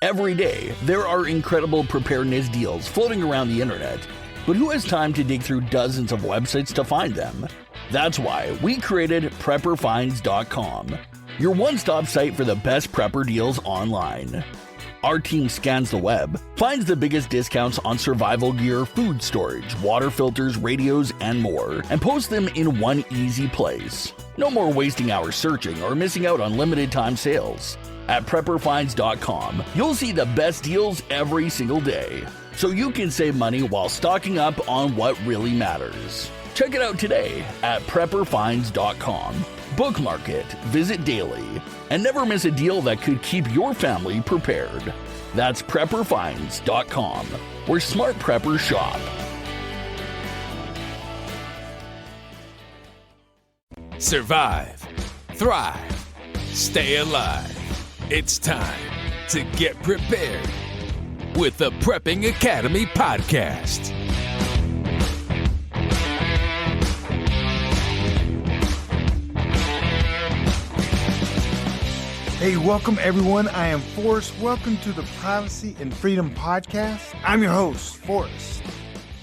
Every day, there are incredible preparedness deals floating around the internet, but who has time to dig through dozens of websites to find them? That's why we created PrepperFinds.com, your one-stop site for the best prepper deals online. Our team scans the web, finds the biggest discounts on survival gear, food storage, water filters, radios, and more, and posts them in one easy place. No more wasting hours searching or missing out on limited time sales. At PrepperFinds.com, you'll see the best deals every single day, so you can save money while stocking up on what really matters. Check it out today at PrepperFinds.com. Bookmark it, visit daily, and never miss a deal that could keep your family prepared. That's PrepperFinds.com, where smart preppers shop. Survive, thrive, stay alive. It's time to get prepared with the Prepping Academy podcast. Hey, welcome everyone. I am Forrest. Welcome to the Privacy and Freedom Podcast. I'm your host, Forrest.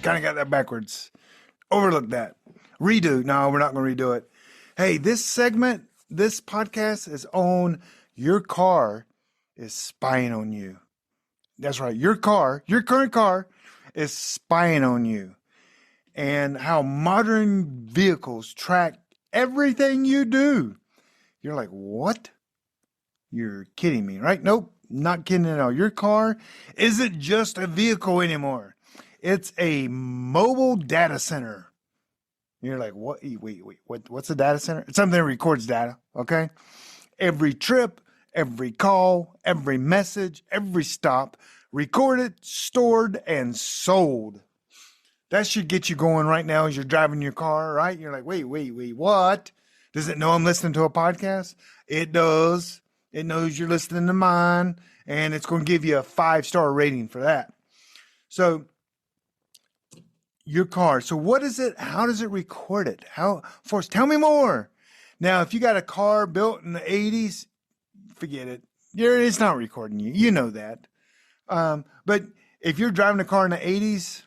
Kind of got that backwards. Overlook that. Redo. No, we're not going to redo it. Hey, this podcast is on your car is spying on you. That's right. Your current car is spying on you. And how modern vehicles track everything you do. You're like, what? You're kidding me, right? Nope, not kidding at all. Your car isn't just a vehicle anymore. It's a mobile data center. You're like, what? Wait, what's a data center? It's something that records data, okay? Every trip, every call, every message, every stop, recorded, stored, and sold. That should get you going right now as you're driving your car, right? You're like, wait, what? Does it know I'm listening to a podcast? It does. It knows you're listening to mine, and it's going to give you a 5-star rating for that. So your car. So what is it? How does it record it? Forrest, tell me more. Now, if you got a car built in the 80s, forget it. It's not recording you. You know that. But if you're driving a car in the 80s,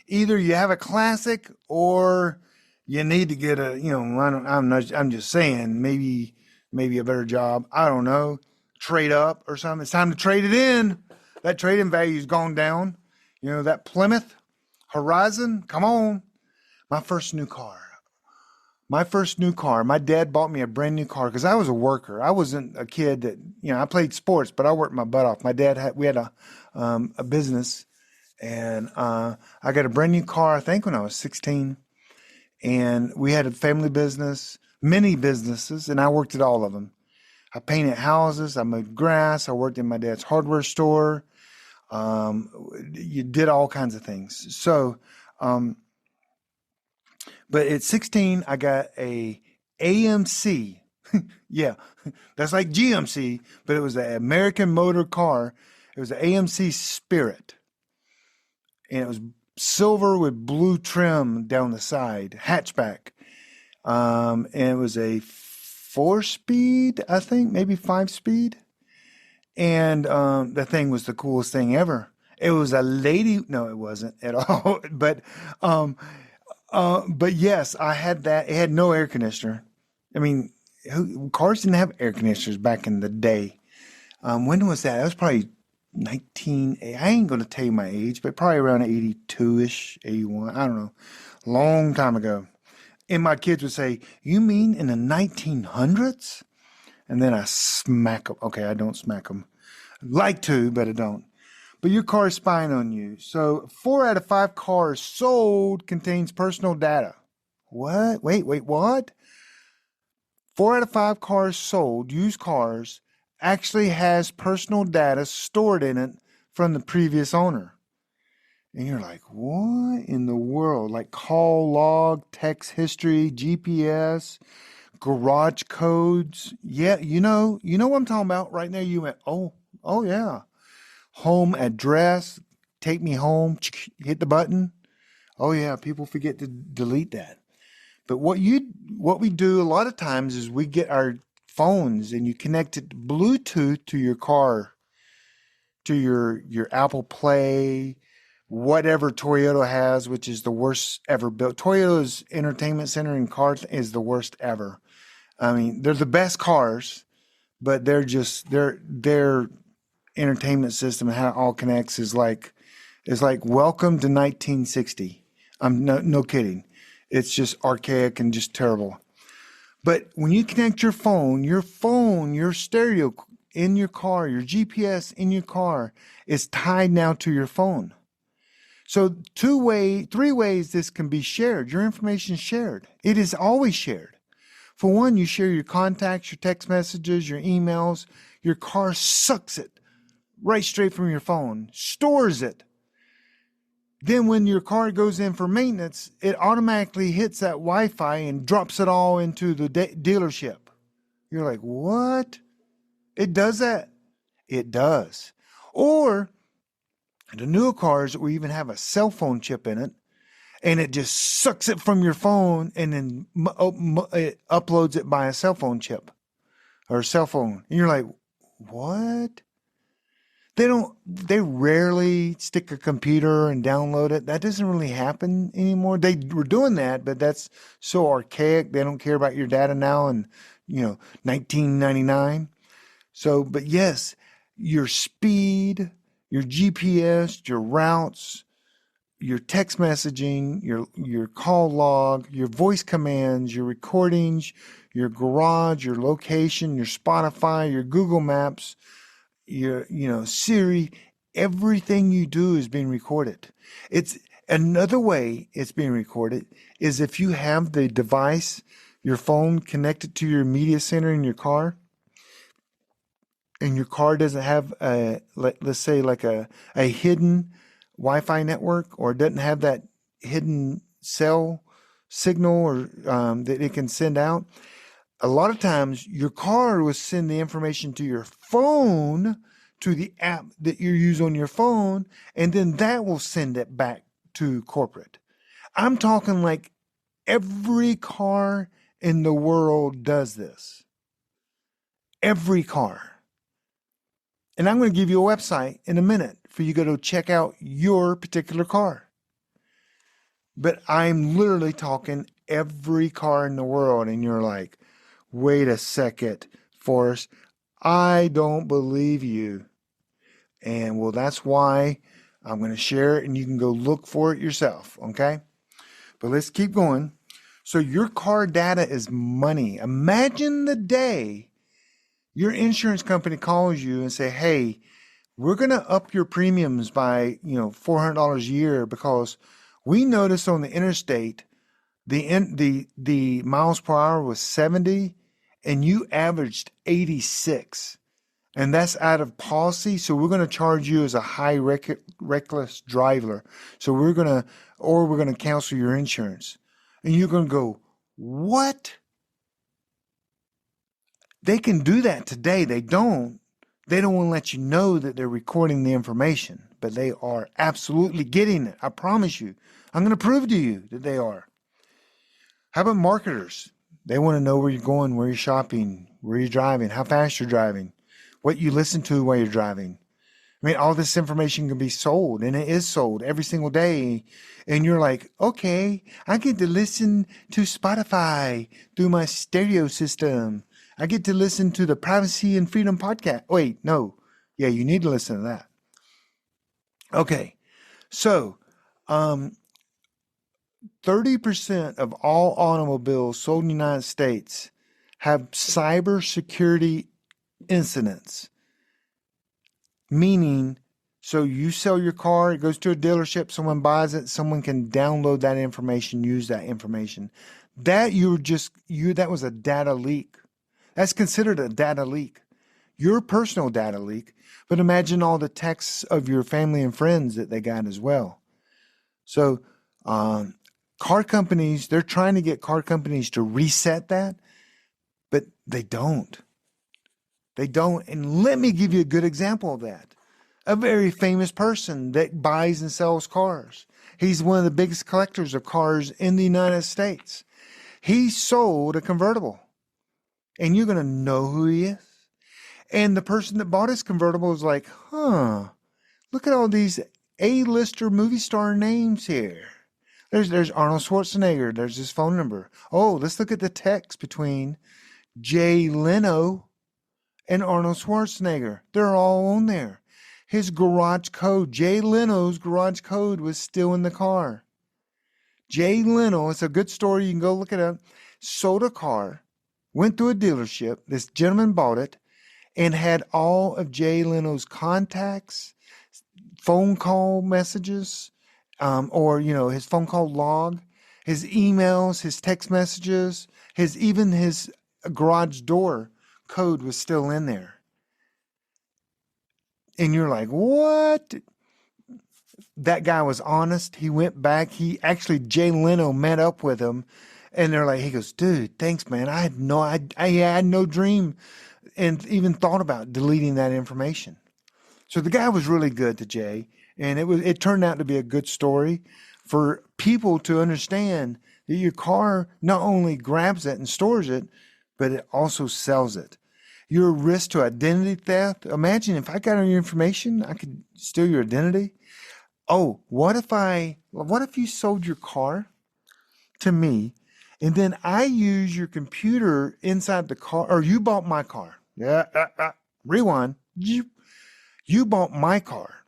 either you have a classic or you need to get I'm just saying, maybe a better job. I don't know. Trade up or something. It's time to trade it in. That trade-in value's gone down. You know, that Plymouth Horizon, come on. My first new car. My dad bought me a brand new car because I was a worker. I wasn't a kid that, I played sports, but I worked my butt off. My dad we had a business, and I got a brand new car, I think, when I was 16. And we had a family business, many businesses, and I worked at all of them. I painted houses, I mowed grass, I worked in my dad's hardware store. You did all kinds of things. So, but at 16, I got a AMC. Yeah, that's like GMC, but it was an American motor car. It was an AMC Spirit. And it was silver with blue trim down the side, hatchback. And it was a 4-speed, I think, maybe 5-speed. And the thing was the coolest thing ever. It was a lady. No, it wasn't at all. But yes, I had that. It had no air conditioner. I mean, cars didn't have air conditioners back in the day. When was that? That was probably I ain't going to tell you my age, but probably around 82-ish, 81. I don't know. Long time ago. And my kids would say, you mean in the 1900s? And then I smack them. Okay, I don't smack them. I'd like to, but I don't. But your car is spying on you. So 4 out of 5 cars sold contains personal data. What? Wait, what? 4 out of 5 cars sold, used cars, actually has personal data stored in it from the previous owner. And you're like, what in the world? Like call log, text history, GPS, garage codes. Yeah, you know what I'm talking about right now. You went, oh yeah. Home address, take me home, hit the button. Oh yeah, people forget to delete that. But what we do a lot of times is we get our phones and you connect it Bluetooth to your car to your Apple Play, whatever Toyota has, which is the worst ever built. Toyota's entertainment center in cars is the worst ever. I mean, they're the best cars, but they're just their entertainment system and how it all connects is like welcome to 1960. I'm no kidding. It's just archaic and just terrible. But when you connect your phone, your stereo in your car, your GPS in your car is tied now to your phone. So 3 ways this can be shared. Your information is shared. It is always shared. For one, you share your contacts, your text messages, your emails. Your car sucks it right straight from your phone, stores it. Then when your car goes in for maintenance, it automatically hits that Wi-Fi and drops it all into the dealership. You're like, what? It does that? It does. Or the newer cars will even have a cell phone chip in it, and it just sucks it from your phone and then it uploads it by a cell phone chip or cell phone. And you're like, what? They rarely stick a computer and download it. That doesn't really happen anymore. They were doing that, but that's so archaic. They don't care about your data now in, 1999. So, but yes, your speed, your GPS, your routes, your text messaging, your call log, your voice commands, your recordings, your garage, your location, your Spotify, your Google Maps, your Siri, everything you do is being recorded. It's another way it's being recorded is if you have the device, your phone connected to your media center in your car, and your car doesn't have let's say like a hidden Wi-Fi network, or it doesn't have that hidden cell signal or that it can send out. A lot of times your car will send the information to your phone, to the app that you use on your phone, and then that will send it back to corporate. I'm talking like every car in the world does this. Every car. And I'm going to give you a website in a minute for you to go check out your particular car. But I'm literally talking every car in the world, and you're like, wait a second, Forrest, I don't believe you. And well, that's why I'm going to share it, and you can go look for it yourself, okay? But let's keep going. So your car data is money. Imagine the day your insurance company calls you and say, hey, we're going to up your premiums by, $400 a year because we noticed on the interstate the miles per hour was 70 and you averaged 86. And that's out of policy. So we're going to charge you as a high reckless driver. So we're going to cancel your insurance. And you're going to go, what? They can do that today. They don't want to let you know that they're recording the information, but they are absolutely getting it. I promise you. I'm going to prove to you that they are. How about marketers? They want to know where you're going, where you're shopping, where you're driving, how fast you're driving, what you listen to while you're driving. I mean, all this information can be sold, and it is sold every single day. And you're like, okay, I get to listen to Spotify through my stereo system. I get to listen to the Privacy and Freedom podcast. Wait, no. Yeah, you need to listen to that. Okay. So, 30% of all automobiles sold in the United States have cybersecurity incidents. Meaning, so you sell your car, it goes to a dealership, someone buys it, someone can download that information, use that information. That was a data leak. That's considered a data leak. Your personal data leak, but imagine all the texts of your family and friends that they got as well. So, car companies, they're trying to get car companies to reset that, but they don't. They don't. And let me give you a good example of that. A very famous person that buys and sells cars. He's one of the biggest collectors of cars in the United States. He sold a convertible. And you're going to know who he is. And the person that bought his convertible was like, Look at all these A-lister movie star names here. There's Arnold Schwarzenegger. There's his phone number. Oh, let's look at the text between Jay Leno and Arnold Schwarzenegger. They're all on there. His garage code, Jay Leno's garage code was still in the car. Jay Leno, it's a good story. You can go look it up. Sold a car, went to a dealership. This gentleman bought it and had all of Jay Leno's contacts, phone call messages, or, his phone call log, his emails, his text messages, even his garage door code was still in there. And you're like, what? That guy was honest. He went back. Jay Leno met up with him, and they're like, he goes, dude, thanks, man. I had no dream and even thought about deleting that information. So the guy was really good to Jay, and it turned out to be a good story for people to understand that your car not only grabs it and stores it, but it also sells it. Your risk to identity theft. Imagine if I got your information, I could steal your identity. Oh, what if you sold your car to me, and then I use your computer inside the car, or you bought my car. Yeah, rewind. You bought my car.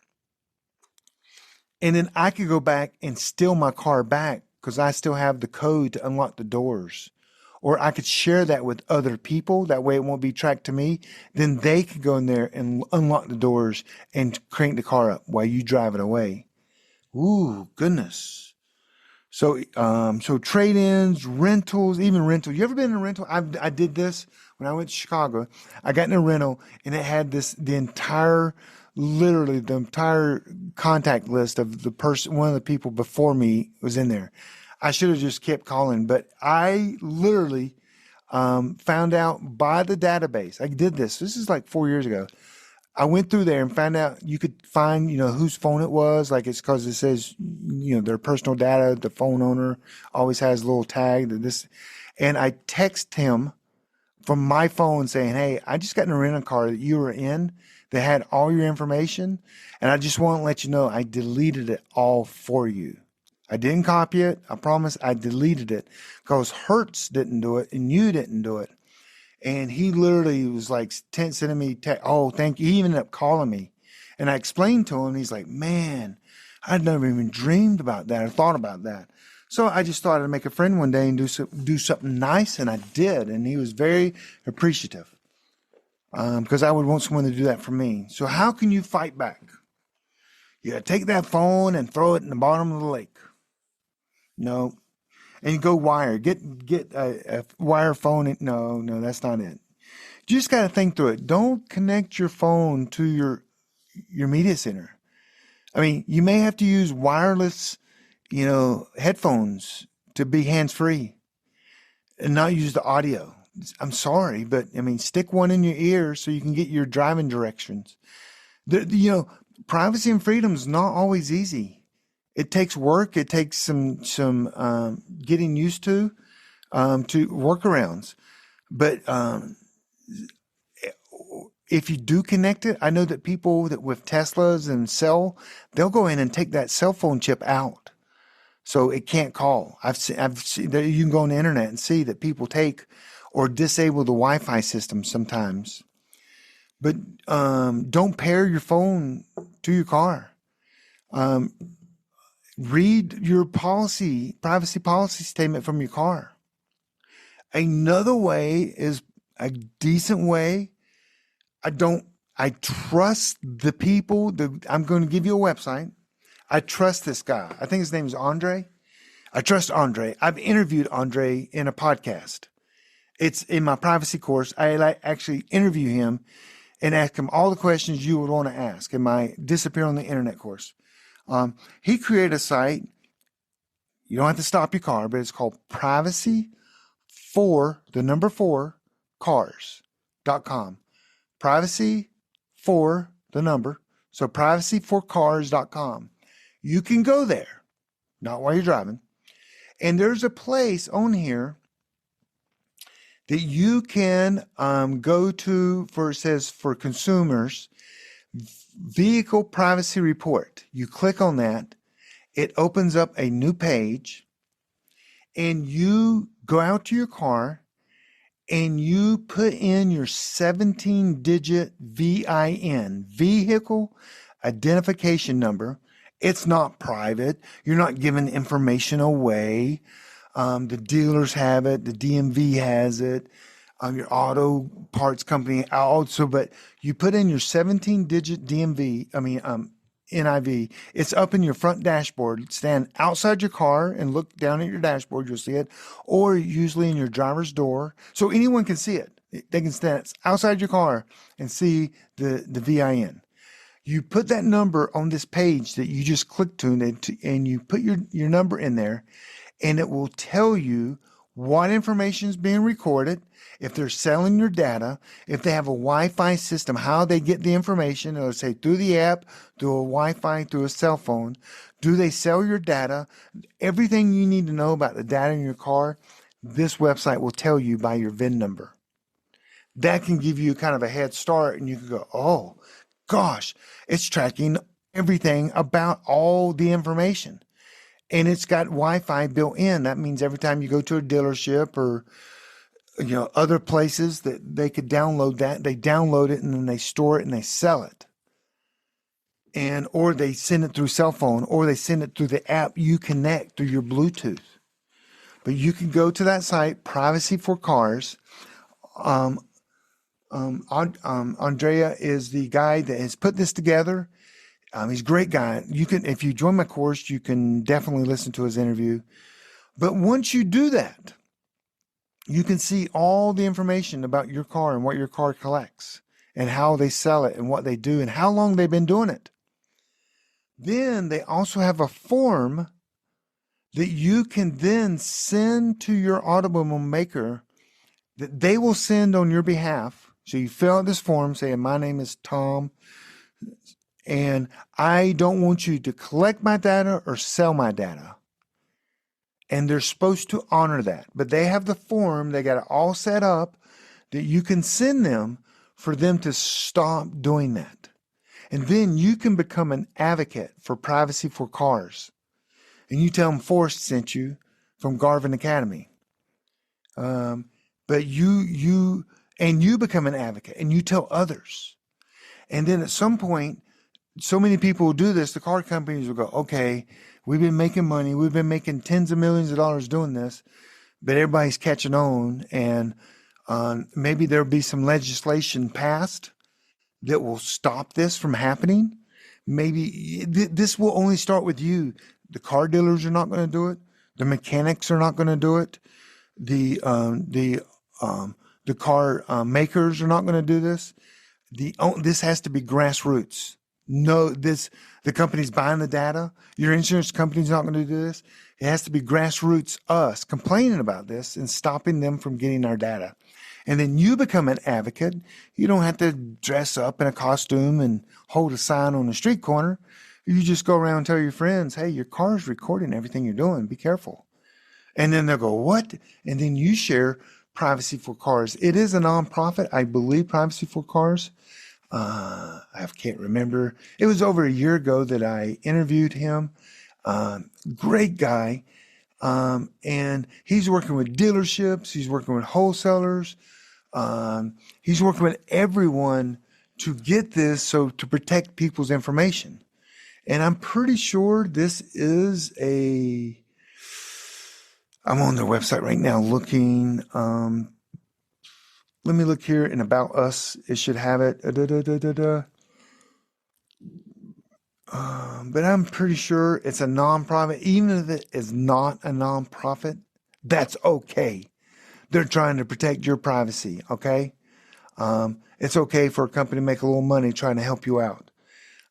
And then I could go back and steal my car back because I still have the code to unlock the doors. Or I could share that with other people. That way it won't be tracked to me. Then they could go in there and unlock the doors and crank the car up while you drive it away. Ooh, goodness. So trade-ins, rentals, even rental. You ever been in a rental? I did this when I went to Chicago. I got in a rental and it had literally the entire contact list of the person, one of the people before me was in there. I should have just kept calling, but I literally found out by the database. I did this. This is like 4 years ago. I went through there and found out you could find, whose phone it was. Like it's because it says, their personal data. The phone owner always has a little tag that this. And I text him from my phone saying, hey, I just got in a rental car that you were in that had all your information. And I just want to let you know I deleted it all for you. I didn't copy it. I promise I deleted it because Hertz didn't do it and you didn't do it. And he literally was like sending me oh, thank you. He even ended up calling me. And I explained to him. He's like, man, I'd never even dreamed about that or thought about that. So I just thought I'd make a friend one day and do something nice. And I did. And he was very appreciative because I would want someone to do that for me. So how can you fight back? You got to take that phone and throw it in the bottom of the lake. No. And you go wire. Get a wire phone. No, that's not it. You just got to think through it. Don't connect your phone to your media center. I mean, you may have to use wireless, headphones to be hands-free and not use the audio. I'm sorry, but stick one in your ear so you can get your driving directions. Privacy and freedom is not always easy. It takes work. It takes some getting used to workarounds. But if you do connect it, I know that people that with Teslas and they'll go in and take that cell phone chip out, so it can't call. I've seen you can go on the internet and see that people take or disable the Wi-Fi system sometimes. But don't pair your phone to your car. Read your privacy policy statement from your car. Another way is a decent way. I trust the people. I'm going to give you a website. I trust this guy. I think his name is Andre. I trust Andre. I've interviewed Andre in a podcast. It's in my privacy course. I actually interview him and ask him all the questions you would want to ask in my Disappear on the Internet course. He created a site. You don't have to stop your car, but it's called privacy for cars.com. Privacy for so privacyforcars.com. You can go there, not while you're driving. And there's a place on here that you can go to it says for consumers, Vehicle Privacy Report. You click on that. It opens up a new page, and you go out to your car and you put in your 17-digit VIN, Vehicle Identification Number. It's not private. You're not giving information away. The dealers have it. The DMV has it. Your auto parts company also. But you put in your 17-digit NIV. It's up in your front dashboard. Stand outside your car and look down at your dashboard. You'll see it. Or usually in your driver's door. So anyone can see it. They can stand outside your car and see the VIN. You put that number on this page that you just clicked to, and you put your number in there, and it will tell you what information is being recorded, if they're selling your data, if they have a Wi-Fi system, how they get the information. It'll say through the app, through a Wi-Fi, through a cell phone. Do they sell your data? Everything you need to know about the data in your car, this website will tell you by your VIN number. That can give you kind of a head start, and you can go, oh, gosh, it's tracking everything about all the information. And it's got Wi-Fi built in. That means every time you go to a dealership or other places that they could download that, they download it and then they store it and they sell it. Or they send it through cell phone, or they send it through the app you connect through your Bluetooth. But you can go to that site, Privacy for Cars. Andrea is the guy that has put this together. He's a great guy. If you join my course, you can definitely listen to his interview. But once you do that, you can see all the information about your car and what your car collects and how they sell it and what they do and how long they've been doing it. Then they also have a form that you can then send to your automobile maker that they will send on your behalf. So you fill out this form saying, my name is Tom, and I don't want you to collect my data or sell my data. And they're supposed to honor that. But they have the form, they got it all set up that you can send them for them to stop doing that. And then you can become an advocate for Privacy for Cars. And you tell them Forrest sent you from Garvin Academy. But you become an advocate and you tell others. And then at some point, so many people will do this, the car companies will go, okay, we've been making money. We've been making tens of millions of dollars doing this, but everybody's catching on. And maybe there'll be some legislation passed that will stop this from happening. Maybe this will only start with you. The car dealers are not going to do it. The mechanics are not going to do it. The car makers are not going to do this. This has to be grassroots. No, the company's buying the data. Your insurance company's not going to do this. It has to be grassroots, us complaining about this and stopping them from getting our data. And then you become an advocate. You don't have to dress up in a costume and hold a sign on the street corner. You just go around and tell your friends, hey, your car's recording everything you're doing. Be careful. And then they'll go, what? And then you share Privacy for Cars. It is a nonprofit, I believe, Privacy for Cars. I can't remember. It was over a year ago that I interviewed him. Great guy. And he's working with dealerships. He's working with wholesalers. He's working with everyone to get this, so to protect people's information. And I'm pretty sure this is I'm on their website right now looking. Let me look here in About Us. It should have it. But I'm pretty sure it's a nonprofit. Even if it is not a nonprofit, that's okay. They're trying to protect your privacy, okay? It's okay for a company to make a little money trying to help you out.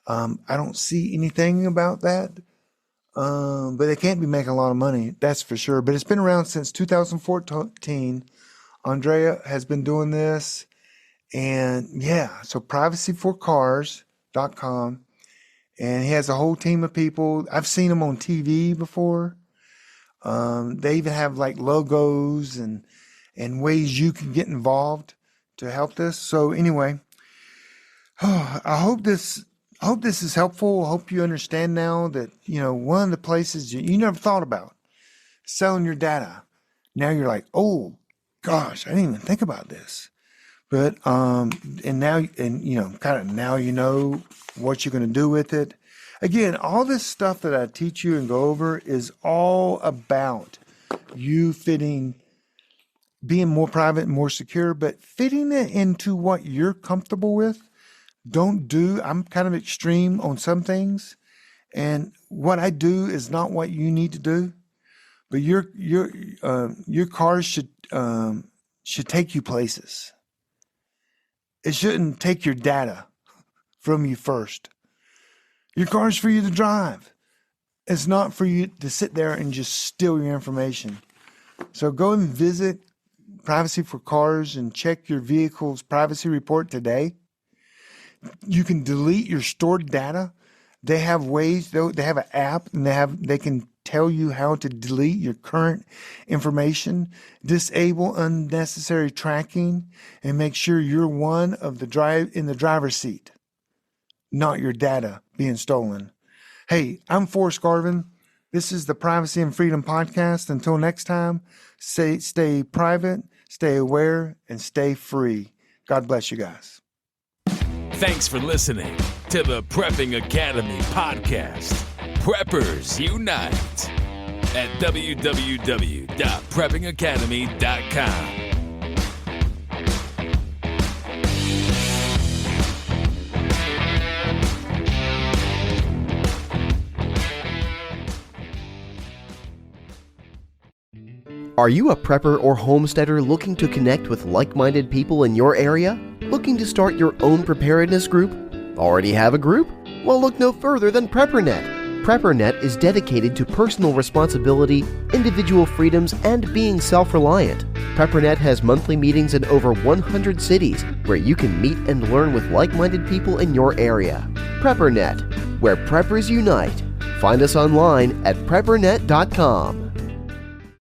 I don't see anything about that. But they can't be making a lot of money, that's for sure. But it's been around since 2014. Andrea has been doing this. And yeah, so privacyforcars.com. And he has a whole team of people. I've seen him on TV before. They even have like logos and ways you can get involved to help this. So anyway, I hope this is helpful. I hope you understand now that, one of the places you never thought about, selling your data. Now you're like, oh gosh, I didn't even think about this. But now you know what you're going to do with it. Again, all this stuff that I teach you and go over is all about you being more private and more secure, but fitting it into what you're comfortable with. I'm kind of extreme on some things, and what I do is not what you need to do. But your cars should take you places. It shouldn't take your data from you first. Your car's for you to drive. It's not for you to sit there and just steal your information. So go and visit Privacy for Cars and check your vehicle's privacy report today. You can delete your stored data. They have ways, they have an app, and they can tell you how to delete your current information, disable unnecessary tracking, and make sure you're one of in the driver's seat, not your data being stolen. Hey, I'm Forrest Garvin. This is the Privacy and Freedom Podcast. Until next time, stay private, stay aware, and stay free. God bless you guys. Thanks for listening to the Prepping Academy podcast. Preppers Unite at www.preppingacademy.com. Are you a prepper or homesteader looking to connect with like-minded people in your area? Looking to start your own preparedness group? Already have a group? Well, look no further than PrepperNet. PrepperNet is dedicated to personal responsibility, individual freedoms, and being self-reliant. PrepperNet has monthly meetings in over 100 cities where you can meet and learn with like-minded people in your area. PrepperNet, where preppers unite. Find us online at preppernet.com.